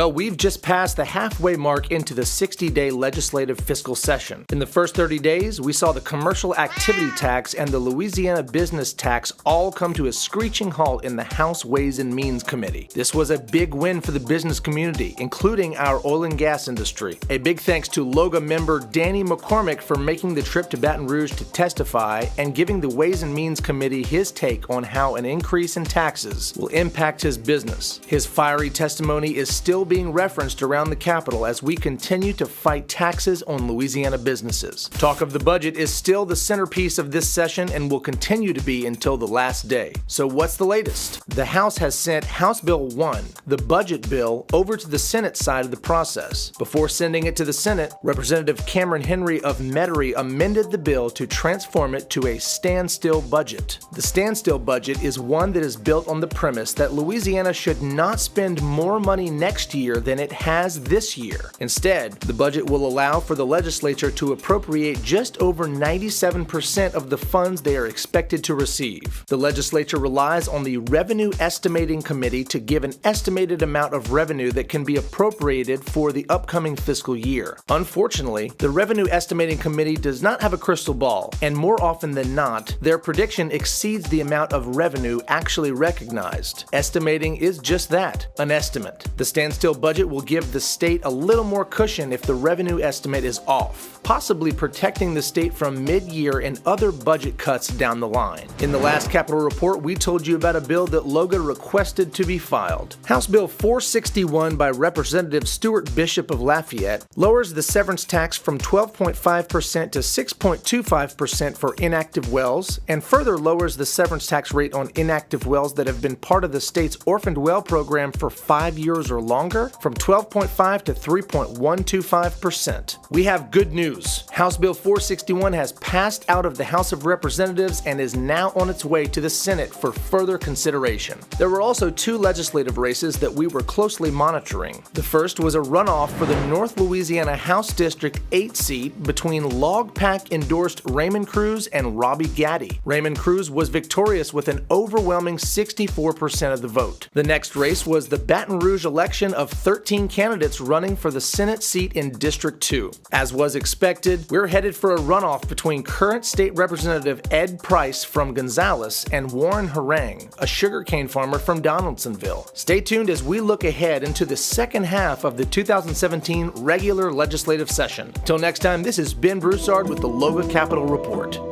Well, we've just passed the halfway mark into the 60-day legislative fiscal session. In the first 30 days, we saw the commercial activity tax and the Louisiana business tax all come to a screeching halt in the House Ways and Means Committee. This was a big win for the business community, including our oil and gas industry. A big thanks to LOGA member Danny McCormick for making the trip to Baton Rouge to testify and giving the Ways and Means Committee his take on how an increase in taxes will impact his business. His fiery testimony is still being referenced around the Capitol as we continue to fight taxes on Louisiana businesses. Talk of the budget is still the centerpiece of this session and will continue to be until the last day. So what's the latest? The House has sent House Bill 1, the budget bill, over to the Senate side of the process. Before sending it to the Senate, Representative Cameron Henry of Metairie amended the bill to transform it to a standstill budget. The standstill budget is one that is built on the premise that Louisiana should not spend more money next year than it has this year. Instead, the budget will allow for the legislature to appropriate just over 97% of the funds they are expected to receive. The legislature relies on the Revenue Estimating Committee to give an estimated amount of revenue that can be appropriated for the upcoming fiscal year. Unfortunately, the Revenue Estimating Committee does not have a crystal ball, and more often than not, their prediction exceeds the amount of revenue actually recognized. Estimating is just that, an estimate. The standstill budget will give the state a little more cushion if the revenue estimate is off, possibly protecting the state from mid-year and other budget cuts down the line. In the last Capitol Report, we told you about a bill that LOGA requested to be filed. House Bill 461 by Representative Stuart Bishop of Lafayette lowers the severance tax from 12.5% to 6.25% for inactive wells, and further lowers the severance tax rate on inactive wells that have been part of the state's orphaned well program for 5 years or longer from 12.5 to 3.125%. We have good news. House Bill 461 has passed out of the House of Representatives and is now on its way to the Senate for further consideration. There were also two legislative races that we were closely monitoring. The first was a runoff for the North Louisiana House District 8 seat between Log Pack endorsed Raymond Cruz and Robbie Gaddy. Raymond Cruz was victorious with an overwhelming 64% of the vote. The next race was the Baton Rouge election of 13 candidates running for the Senate seat in District 2. As was expected, we're headed for a runoff between current State Representative Ed Price from Gonzales and Warren Harang, a sugarcane farmer from Donaldsonville. Stay tuned as we look ahead into the second half of the 2017 regular legislative session. Till next time, this is Ben Broussard with the LOGA Capitol Report.